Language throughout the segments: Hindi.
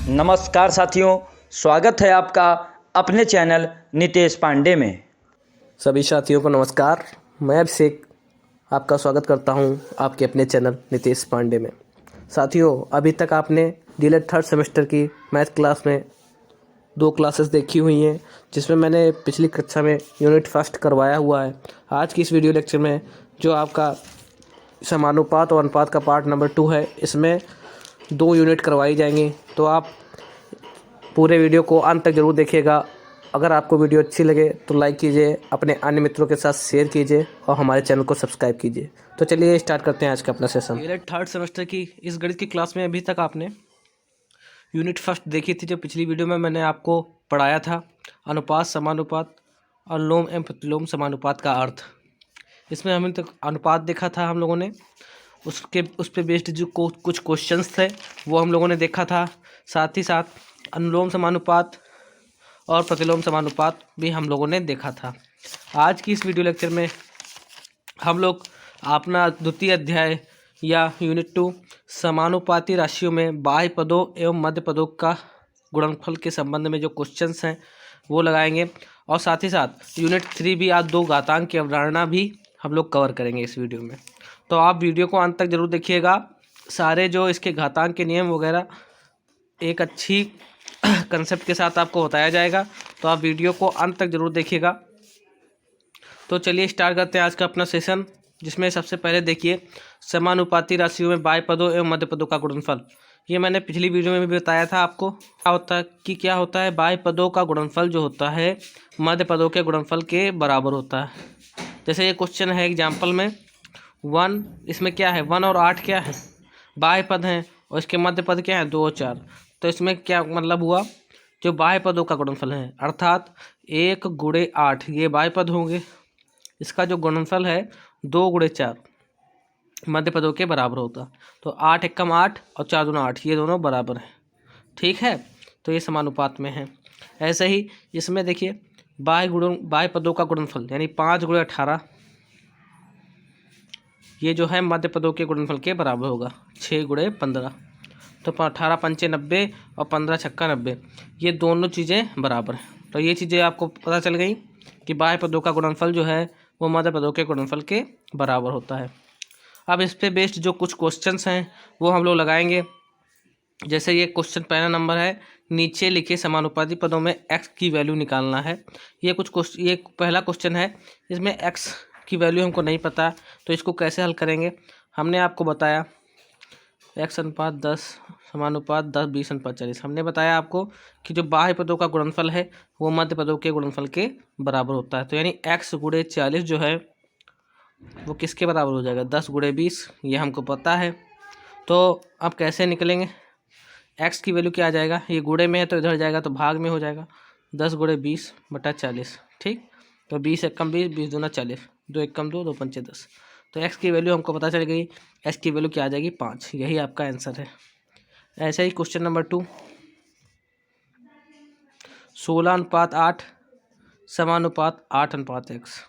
नमस्कार साथियों, स्वागत है आपका अपने चैनल नितेश पांडे में। सभी साथियों को नमस्कार। मैं अभिषेक आपका स्वागत करता हूं आपके अपने चैनल नितेश पांडे में। साथियों, अभी तक आपने डीएलएड थर्ड सेमेस्टर की मैथ क्लास में 2 क्लासेस देखी हुई हैं, जिसमें मैंने पिछली कक्षा में यूनिट फर्स्ट करवाया हुआ है। आज की इस वीडियो लेक्चर में जो आपका समानुपात और अनुपात का पार्ट नंबर 2 है, इसमें 2 यूनिट करवाई जाएंगी। तो आप पूरे वीडियो को अंत तक ज़रूर देखिएगा। अगर आपको वीडियो अच्छी लगे तो लाइक कीजिए, अपने अन्य मित्रों के साथ शेयर कीजिए और हमारे चैनल को सब्सक्राइब कीजिए। तो चलिए स्टार्ट करते हैं आज का अपना सेशन। डीएलएड थर्ड सेमेस्टर की इस गणित की क्लास में अभी तक आपने यूनिट फर्स्ट देखी थी, जो पिछली वीडियो में मैंने आपको पढ़ाया था। अनुपात, समानुपात और लोम एवं प्रतिलोम समानुपात का अर्थ। इसमें हमने तक अनुपात देखा था हम लोगों ने, उस पे बेस्ड जो कुछ क्वेश्चंस थे वो हम लोगों ने देखा था। साथ ही साथ अनुलोम समानुपात और प्रतिलोम समानुपात भी हम लोगों ने देखा था। आज की इस वीडियो लेक्चर में हम लोग अपना द्वितीय अध्याय या यूनिट 2 समानुपाती राशियों में बाह्य पदों एवं मध्य पदों का गुणनफल के संबंध में जो क्वेश्चंस हैं वो लगाएंगे, और साथ ही साथ यूनिट 3 भी आज 2 घातांक की अवधारणा भी हम लोग कवर करेंगे इस वीडियो में। तो आप वीडियो को अंत तक जरूर देखिएगा। सारे जो इसके घातांक के नियम वगैरह एक अच्छी कंसेप्ट के साथ आपको बताया जाएगा, तो आप वीडियो को अंत तक जरूर देखिएगा। तो चलिए स्टार्ट करते हैं आज का अपना सेशन, जिसमें सबसे पहले देखिए समानुपाती राशियों में बाह्य पदों एवं मध्य पदों का गुणनफल। ये मैंने पिछली वीडियो में भी बताया था आपको क्या होता है। बाह्य पदों का गुणनफल जो होता है मध्य पदों के गुणनफल के बराबर होता है। जैसे ये क्वेश्चन है एग्जाम्पल में 1, इसमें क्या है 1 और 8 क्या है बाह्य पद हैं, और इसके मध्य पद क्या है 2 और 4। तो इसमें क्या मतलब हुआ, जो बाह्य पदों का गुणनफल है अर्थात 1 गुणे 8 ये बाह्य पद होंगे, इसका जो गुणनफल है 2 गुणे 4 मध्य पदों के बराबर होता। तो 8 एकम 8 और 4 दूना 8, ये दोनों बराबर हैं। ठीक है, तो ये समानुपात में है। ऐसे ही इसमें देखिए बाह्य पदों का गुणनफल यानी 5 गुणे 18 ये जो है मध्य पदों के गुणनफल के बराबर होगा 6 गुणे 15। तो 18 पंचे 90 और 15 छक्का 90, ये दोनों चीज़ें बराबर हैं। तो ये चीज़ें आपको पता चल गई कि बाह्य पदों का गुणनफल जो है वो मध्य पदों के गुणनफल के बराबर होता है। अब इस पे बेस्ड जो कुछ क्वेश्चंस हैं वो हम लोग लगाएंगे। जैसे ये क्वेश्चन पहला नंबर है, नीचे लिखे समानुपाती पदों में x की वैल्यू निकालना है। ये पहला क्वेश्चन है, इसमें x की वैल्यू हमको नहीं पता, तो इसको कैसे हल करेंगे। हमने आपको बताया x अनुपात 10 समानुपात 10 20 अनुपात 40। हमने बताया आपको कि जो बाह्य पदों का गुणनफल है वो मध्य पदों के गुणनफल के बराबर होता है। तो यानी x गुणे 40 जो है वो किसके बराबर हो जाएगा 10 गुणे 20, ये हमको पता है। तो अब कैसे निकलेंगे, x की वैल्यू क्या आ जाएगा, ये गुणे में है तो इधर जाएगा तो भाग में हो जाएगा 10 गुणे 20 बटा 40। ठीक, तो 20 एकम 20 20 दूना 40, 2 एकम 2 2 पंचे 10। तो x की वैल्यू हमको पता चल गई, x की वैल्यू क्या आ जाएगी 5। यही आपका आंसर है। ऐसे ही क्वेश्चन नंबर 2 16 अनुपात 8 समानुपात 8 अनुपात x।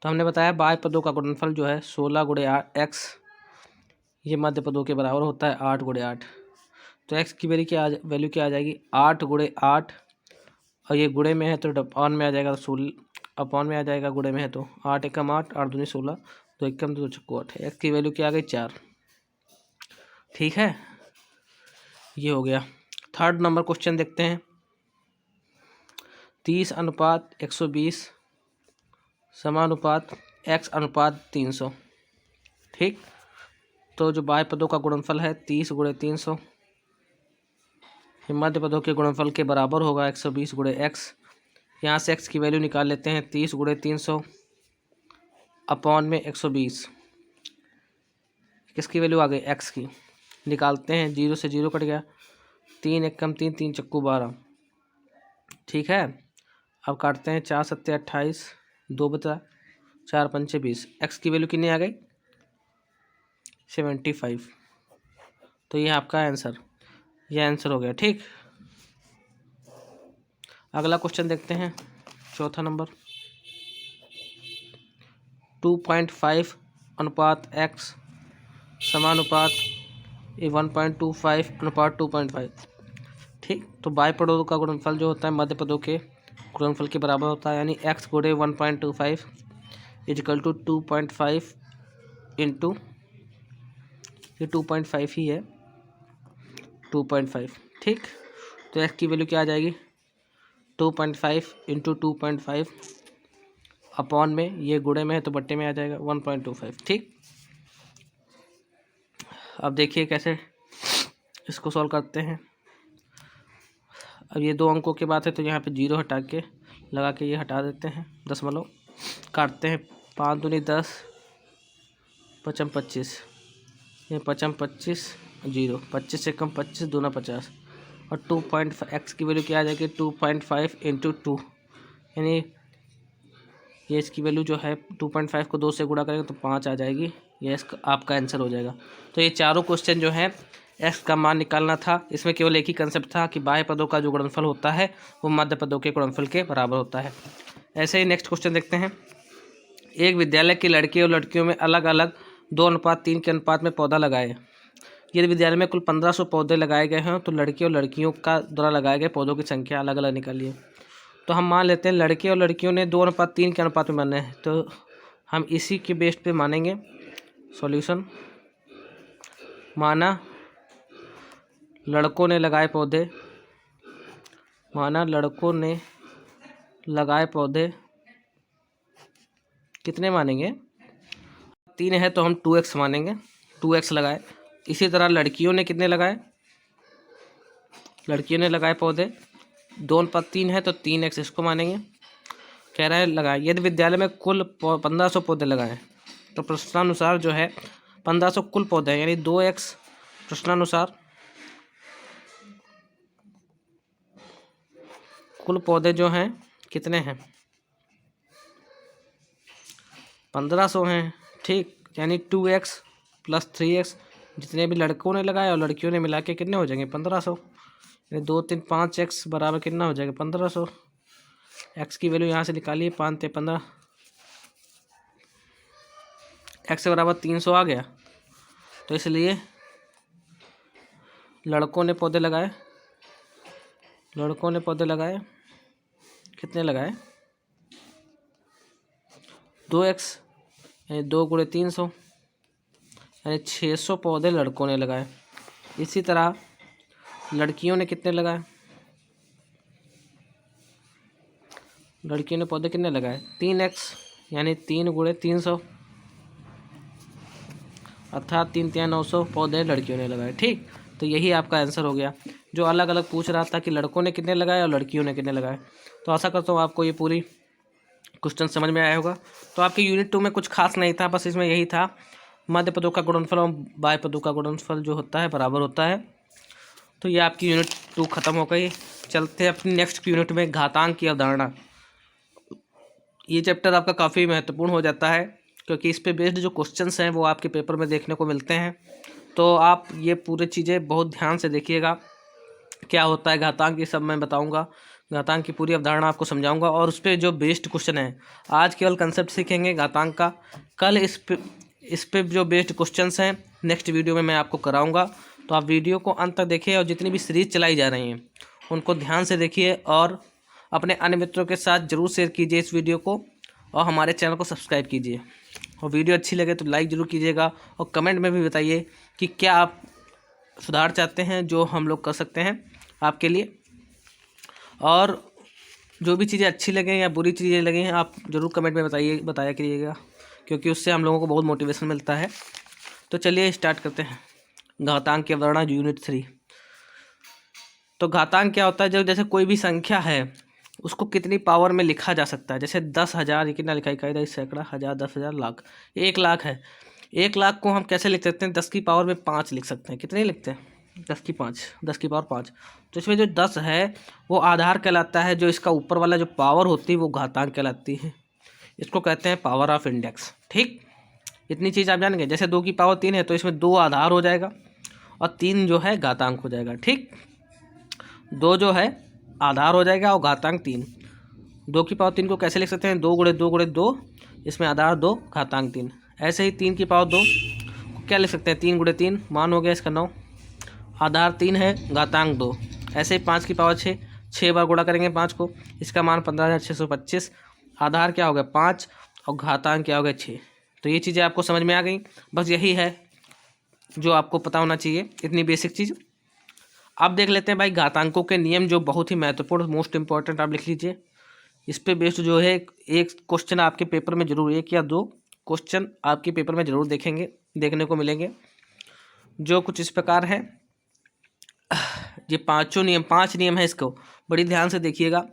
तो हमने बताया बाह्य पदों का गुणनफल जो है 16 गुणे x, ये मध्य पदों के बराबर होता है 8 गुणे 8। तो x की वैल्यू क्या आ जाएगी 8 गुणे 8, और ये गुणे में है तो अपॉन में आ जाएगा 16, अपॉन में आ जाएगा गुणे में है तो 8 एकम 8 8 दूनी 16, 2 एकम 2 छक्को 8। x की वैल्यू क्या आ गई 4। ठीक है, ये हो गया। थर्ड नंबर क्वेश्चन देखते हैं, 30 अनुपात 120 समानुपात x अनुपात 300। ठीक, तो जो बाह्य पदों का गुणनफल है 30 गुणे 300, मध्य पदों के गुणनफल के बराबर होगा 120 गुणे x। यहाँ से x की वैल्यू निकाल लेते हैं 30 गुणे 300 अपॉन में 120। किसकी वैल्यू आ गई x की, निकालते हैं, 0 से 0 कट गया, 3 एकम 3 3 चक्कू 12। ठीक है, अब काटते हैं, 4 सत्ते 28, 2 बता 4 पंचे 20। x की वैल्यू कितनी आ गई 75। तो ये आपका आंसर, ये आंसर हो गया। ठीक, अगला क्वेश्चन देखते हैं, चौथा नंबर 2.5 अनुपात x समानुपात 1.25 अनुपात 2.5। ठीक। तो बाह्य पदों का गुणनफल जो होता है मध्य पदों के गुणनफल के बराबर होता है, यानी x गुणे 1.25 इजिकल टू 2.5 इंटू, ये 2.5 ही है, 2.5। ठीक। तो x की वैल्यू क्या आ जाएगी, 2.5 इंटू 2.5 अपॉन में, ये गुणे में है तो बट्टे में आ जाएगा 1.25। ठीक। अब देखिए कैसे इसको सॉल्व करते हैं। अब ये 2 अंकों की बात है तो यहाँ पे 0 हटा के लगा के ये हटा देते हैं, दशमलव काटते हैं, 5 दूनी 10, 5 25, ये 5 25, 0, 25 से कम 25, दूना 50, और 2.5 एक्स की वैल्यू क्या आ जाएगी, 2.5 इंटू 2, यानी ये इसकी वैल्यू जो है 2.5 को 2 से गुणा करेंगे तो 5 आ जाएगी। ये इसका आपका आंसर हो जाएगा। तो ये चारों क्वेश्चन जो है एक्स का मान निकालना था, इसमें केवल एक ही कंसेप्ट था कि बाह्य पदों का जो गुणनफल होता है वो मध्य पदों के गुणनफल के बराबर होता है। ऐसे ही नेक्स्ट क्वेश्चन देखते हैं। एक विद्यालय के लड़के और लड़कियों में अलग अलग 2:3 के अनुपात में पौधा लगाए। यदि विद्यालय में कुल 1500 पौधे लगाए गए हैं तो लड़के और लड़कियों का द्वारा लगाए गए पौधों की संख्या अलग अलग निकालिए। तो हम मान लेते हैं लड़के और लड़कियों ने 2:3 के अनुपात में माने हैं, तो हम इसी के बेस पे मानेंगे। सॉल्यूशन, माना लड़कों ने लगाए पौधे, माना लड़कों ने लगाए पौधे कितने मानेंगे, 3 है तो हम 2x मानेंगे, 2x लगाए। इसी तरह लड़कियों ने कितने लगाए, लड़कियों ने लगाए पौधे 2:3 है तो 3x इसको मानेंगे। कह रहा है लगाए। यदि विद्यालय में कुल 1500 पौधे लगाए तो प्रश्नानुसार जो है 1500 कुल पौधे हैं, यानी 2x प्रश्नानुसार कुल पौधे जो हैं कितने हैं, 1500 हैं। ठीक, यानी 2x प्लस 3x, जितने भी लड़कों ने लगाए और लड़कियों ने मिला के कितने हो जाएंगे 1500, यानी 2 3 5x बराबर कितना हो जाएगा 1500। x की वैल्यू यहाँ से निकालिए, 5 × 15, x बराबर 300 आ गया। तो इसलिए लड़कों ने पौधे लगाए, लड़कों ने पौधे लगाए कितने लगाए 2x, यानी 2 × 300, यानी 600 पौधे लड़कों ने लगाए। इसी तरह लड़कियों ने कितने लगाए, लड़कियों ने पौधे कितने लगाए 3x, यानी 3 × 300, अर्थात 3 × 900 पौधे लड़कियों ने लगाए। ठीक, तो यही आपका आंसर हो गया। जो अलग अलग पूछ रहा था कि लड़कों ने कितने लगाए और लड़कियों ने कितने लगाए। तो आशा करता हूँ आपको ये पूरी क्वेश्चन समझ में आया होगा। तो आपके यूनिट 2 में कुछ खास नहीं था, बस इसमें यही था मध्य पदों का गुणनफल और बाह्य पदों का गुणनफल जो होता है बराबर होता है। तो ये आपकी यूनिट 2 खत्म हो गई। चलते हैं अपनी नेक्स्ट यूनिट में, घातांक की अवधारणा। ये चैप्टर आपका काफ़ी महत्वपूर्ण हो जाता है क्योंकि इस पे बेस्ड जो क्वेश्चंस हैं वो आपके पेपर में देखने को मिलते हैं। तो आप ये पूरी चीज़ें बहुत ध्यान से देखिएगा, क्या होता है घातांक, ये सब मैं बताऊंगा। घातांक की पूरी अवधारणा आपको समझाऊंगा और उस पर जो बेस्ड क्वेश्चन है, आज केवल कंसेप्ट सीखेंगे घातांक का, कल इस पे जो बेस्ड क्वेश्चंस हैं नेक्स्ट वीडियो में मैं आपको कराऊंगा। तो आप वीडियो को अंत तक देखिए और जितनी भी सीरीज चलाई जा रही हैं उनको ध्यान से देखिए और अपने अन्य मित्रों के साथ ज़रूर शेयर कीजिए इस वीडियो को, और हमारे चैनल को सब्सक्राइब कीजिए। और वीडियो अच्छी लगे तो लाइक ज़रूर कीजिएगा और कमेंट में भी बताइए कि क्या आप सुधार चाहते हैं जो हम लोग कर सकते हैं आपके लिए। और जो भी चीज़ें अच्छी लगें या बुरी चीज़ें लगें आप ज़रूर कमेंट में बताया करिएगा, क्योंकि उससे हम लोगों को बहुत मोटिवेशन मिलता है। तो चलिए स्टार्ट करते हैं। घातांक की अवधारणा यूनिट 3। तो घातांक क्या होता है, जब जैसे कोई भी संख्या है उसको कितनी पावर में लिखा जा सकता है। जैसे 10,000, ये कितना लिखा है, सैकड़ा, हज़ार, 10,000, लाख, 1 लाख है। 1 लाख को हम कैसे लिख सकते हैं, 10 की पावर में 5 लिख सकते हैं। कितने लिखते हैं 10 की पावर 5। तो इसमें जो 10 है वो आधार कहलाता है, जो इसका ऊपर वाला जो पावर होती है वो घातांक कहलाती है। इसको कहते हैं पावर ऑफ इंडेक्स। ठीक, इतनी चीज़ आप जानेंगे। जैसे 2 की पावर 3 है तो इसमें 2 आधार हो जाएगा और 3 जो है घातांक हो जाएगा। ठीक, 2 जो है आधार हो जाएगा और घातांक 3। 2 की पावर 3 को कैसे लिख सकते हैं, 2 × 2 × 2, इसमें आधार 2, घातांक 3। ऐसे ही 3 की पावर 2 को क्या लिख सकते हैं, 3 × 3, मान हो गया इसका 9, आधार 3 है, घातांक 2। ऐसे ही 5 की पावर 6, 6 बार गुणा करेंगे 5 को, इसका मान 15,625। आधार क्या हो गया 5 और घातांक क्या हो गया 6। तो ये चीज़ें आपको समझ में आ गई। बस यही है जो आपको पता होना चाहिए, इतनी बेसिक चीज़। अब देख लेते हैं भाई घातांकों के नियम, जो बहुत ही महत्वपूर्ण, मोस्ट इंपॉर्टेंट, आप लिख लीजिए। इस पे बेस्ड जो है एक क्वेश्चन आपके पेपर में जरूर, 1 या 2 क्वेश्चन आपके पेपर में जरूर देखने को मिलेंगे, जो कुछ इस प्रकार है। ये 5 नियम है, इसको बड़ी ध्यान से देखिएगा।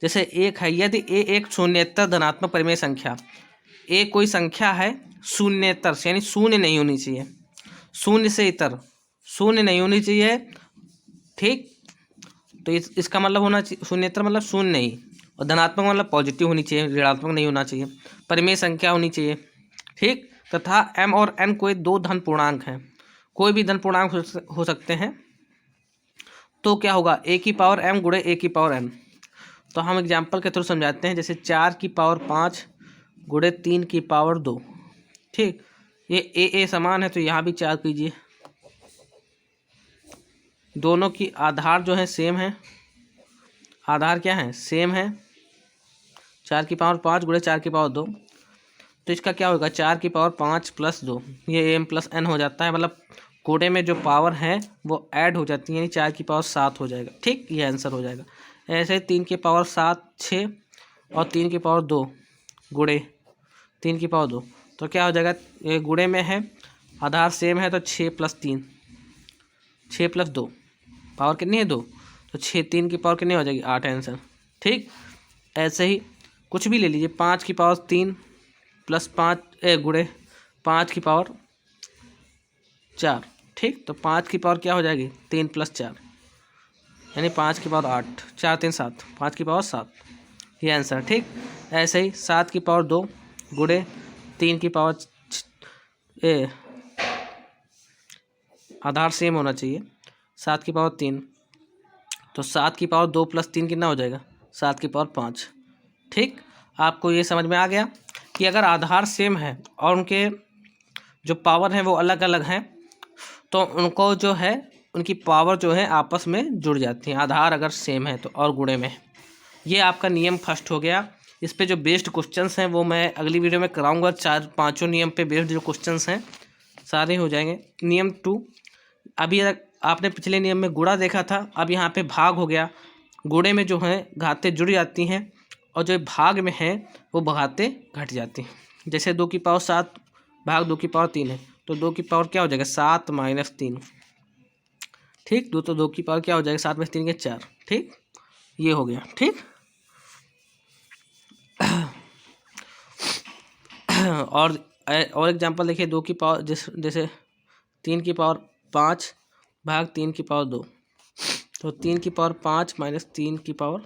जैसे एक है, यदि ए एक शून्येतर धनात्मक परिमेय संख्या, ए कोई संख्या है शून्येतर यानी शून्य नहीं होनी चाहिए, शून्य से इतर शून्य नहीं होनी चाहिए, ठीक। तो इसका मतलब होना चाहिए शून्येतर मतलब शून्य नहीं, और धनात्मक मतलब पॉजिटिव होनी चाहिए, ऋणात्मक नहीं होना चाहिए, परिमेय संख्या होनी चाहिए, ठीक। तथा m और n कोई 2 धन पूर्णांक हैं, कोई भी धन पूर्णांक हो सकते हैं। तो क्या होगा a की पावर m गुणे a की पावर n। तो हम एग्जाम्पल के थ्रू समझाते हैं। जैसे 4 की पावर 5 गुणे 3 की पावर 2, ठीक। ये a समान है तो यहाँ भी 4 कीजिए। दोनों की आधार जो है सेम है, आधार क्या है सेम है, 4 की पावर 5 गुणे 4 की पावर 2। तो इसका क्या होगा 4 की पावर 5 प्लस 2, ये m प्लस n हो जाता है, मतलब कोड़े में जो पावर है वो ऐड हो जाती है, यानी 4 की पावर 7 हो जाएगा, ठीक। ये आंसर हो जाएगा। ऐसे 3 की पावर 7 6 और 3 की पावर 2 गुणे 3 की पावर 2, तो क्या हो जाएगा, ये गुणे में है, आधार सेम है, तो 6 प्लस 3 6 प्लस 2 पावर कितनी है 2, तो 6 3 की पावर कितनी हो जाएगी 8 आंसर, ठीक। ऐसे ही कुछ भी ले लीजिए, 5 की पावर 3 प्लस 5 गुणे 5 की पावर 4, ठीक। तो 5 की पावर क्या हो जाएगी 3 प्लस 4 यानी 5 की पावर 8, 4 3 7, 5 की पावर 7, ये आंसर, ठीक। ऐसे ही 7 की पावर 2 गुणे 3 की पावर आधार सेम होना चाहिए, 7 की पावर 3, तो 7 की पावर 2 प्लस 3 कितना हो जाएगा 7 की पावर 5, ठीक। आपको ये समझ में आ गया कि अगर आधार सेम है और उनके जो पावर हैं वो अलग अलग हैं, तो उनको जो है उनकी पावर जो है आपस में जुड़ जाती हैं, आधार अगर सेम है तो, और गुणे में। ये आपका नियम फर्स्ट हो गया। इस पे जो बेस्ड क्वेश्चंस हैं वो मैं अगली वीडियो में कराऊंगा। 4-5 नियम पे बेस्ड जो क्वेश्चंस हैं सारे हो जाएंगे। नियम 2, अभी आपने पिछले नियम में गुणा देखा था, अब यहाँ पे भाग हो गया। गुणे में जो है घातें जुड़ जाती हैं और जो भाग में है वो घातें घट जाती हैं। जैसे 2 की पावर 7 भाग 2 की पावर 3 है, तो 2 की पावर क्या हो जाएगा 7 माइनस 3, ठीक। 2 की पावर क्या हो जाएगा 7 माइनस 3 के 4, ठीक। ये हो गया, ठीक। और एग्जांपल देखिए, 2 की पावर जैसे 3 की पावर 5 भाग 3 की पावर 2, तो 3 की पावर 5 माइनस 3 की पावर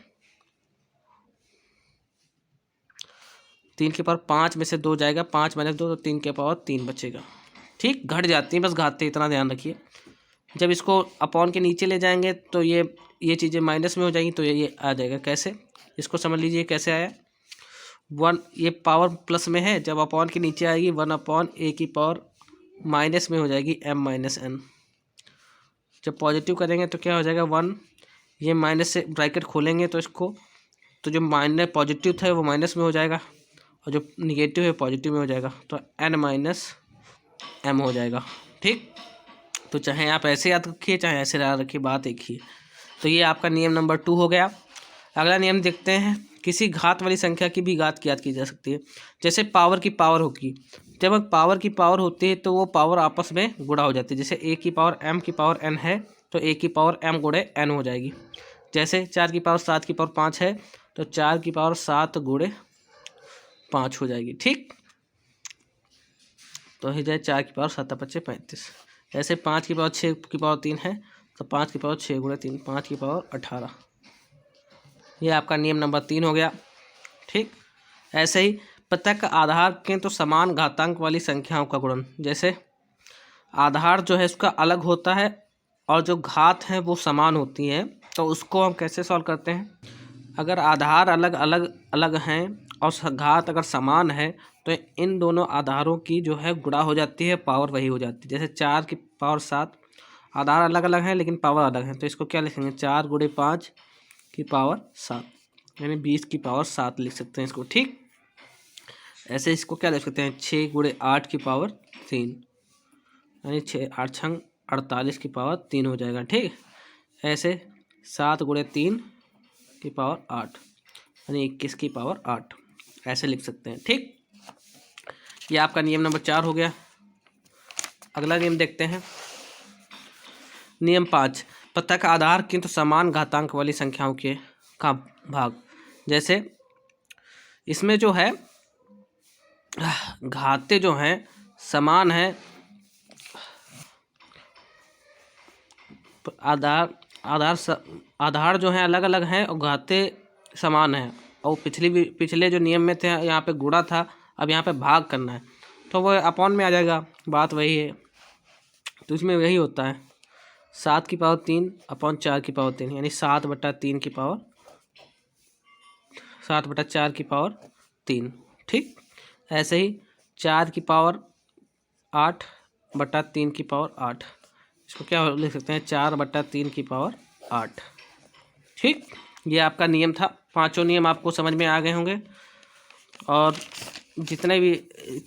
5 में से 2 जाएगा, 5 माइनस 2 तो 3 की पावर 3 बचेगा, ठीक। घट जाती है, बस घाते, इतना ध्यान रखिए। जब इसको अपॉन के नीचे ले जाएंगे तो ये चीज़ें माइनस में हो जाएंगी, तो ये आ जाएगा। कैसे, इसको समझ लीजिए कैसे आया। 1 ये पावर प्लस में है, जब अपॉन के नीचे आएगी 1/a की पावर माइनस में हो जाएगी m माइनस n। जब पॉजिटिव करेंगे तो क्या हो जाएगा 1, ये माइनस से ब्रैकेट खोलेंगे तो इसको, तो जो माइनस पॉजिटिव था वो माइनस में हो जाएगा और जो निगेटिव है पॉजिटिव में हो जाएगा, तो n माइनस m हो जाएगा, ठीक। तो चाहे आप ऐसे याद रखिए चाहे ऐसे याद रखिए, बात एक ही है। तो ये आपका नियम नंबर 2 हो गया। अगला नियम देखते हैं। किसी घात वाली संख्या की भी घात याद की जा सकती है। जैसे पावर की पावर होगी, जब पावर की पावर होती है तो वो पावर आपस में गुणा हो जाती है। जैसे a की पावर m की पावर n है, तो a की पावर m गुणे n हो जाएगी। जैसे 4 की पावर 7 की पावर 5 है, तो 4 की पावर 7 गुणे 5 हो जाएगी, ठीक। तो हो जाए 4 की पावर 7 5 35। ऐसे 5 की पावर 6 की पावर 3 है, तो 5 की पावर 6 गुणे 3 5 की पावर 18। ये आपका नियम नंबर 3 हो गया, ठीक। ऐसे ही प्रत्येक आधार के तो समान घातांक वाली संख्याओं का गुणन, जैसे आधार जो है उसका अलग होता है और जो घात है वो समान होती है, तो उसको हम कैसे सॉल्व करते हैं। अगर आधार अलग अलग अलग हैं और घात अगर समान है, तो इन दोनों आधारों की जो है गुणा हो जाती है, पावर वही हो जाती है। जैसे 4 की पावर 7 आधार अलग अलग है लेकिन पावर अलग है। तो इसको क्या लिखेंगे, 4 गुणे 5 की पावर 7, यानी 20 की पावर 7 लिख सकते हैं इसको। ठीक, ऐसे इसको क्या लिख सकते हैं, 6 गुणे 8 की पावर 3, यानी 6 8 छंग 48 की पावर 3 हो जाएगा। ठीक, ऐसे 7 गुणे 3 की पावर 8, यानी 21 की पावर 8, ऐसे लिख सकते हैं। ठीक, ये आपका नियम नंबर 4 हो गया। अगला नियम देखते हैं, नियम 5, प्रत्येक आधार किंतु समान घातांक वाली संख्याओं के का भाग। जैसे इसमें जो है घाते जो हैं समान है, आधार जो हैं अलग अलग हैं और घाते समान हैं। और पिछले जो नियम में थे यहाँ पे गुणा था, अब यहाँ पे भाग करना है तो वो अपॉन में आ जाएगा, बात वही है। तो इसमें वही होता है 7 की पावर 3 अपॉन 4 की पावर 3, यानी 7/3 की पावर 7/4 की पावर 3। ठीक, ऐसे ही 4 की पावर 8/3 की पावर 8, इसको क्या लिख सकते हैं, 4/3 की पावर 8। ठीक, ये आपका नियम था। पांचों नियम आपको समझ में आ गए होंगे, और जितने भी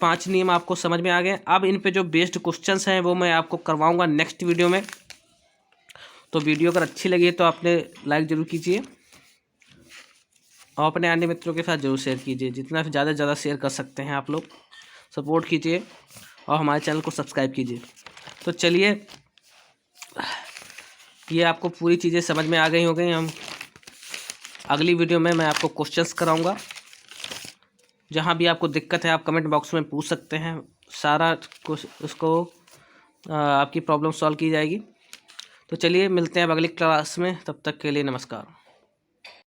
5 नियम आपको समझ में आ गए। अब इन पे जो बेस्ड क्वेश्चंस हैं वो मैं आपको करवाऊंगा नेक्स्ट वीडियो में। तो वीडियो अगर अच्छी लगी तो आपने लाइक ज़रूर कीजिए और अपने अन्य मित्रों के साथ ज़रूर शेयर कीजिए। जितना ज़्यादा से ज़्यादा शेयर कर सकते हैं आप लोग, सपोर्ट कीजिए और हमारे चैनल को सब्सक्राइब कीजिए। तो चलिए, ये आपको पूरी चीज़ें समझ में आ गई हो गई। हम अगली वीडियो में मैं आपको क्वेश्चंस कराऊंगा। जहाँ भी आपको दिक्कत है आप कमेंट बॉक्स में पूछ सकते हैं, सारा कुछ उसको आपकी प्रॉब्लम सॉल्व की जाएगी। तो चलिए मिलते हैं अब अगली क्लास में, तब तक के लिए नमस्कार।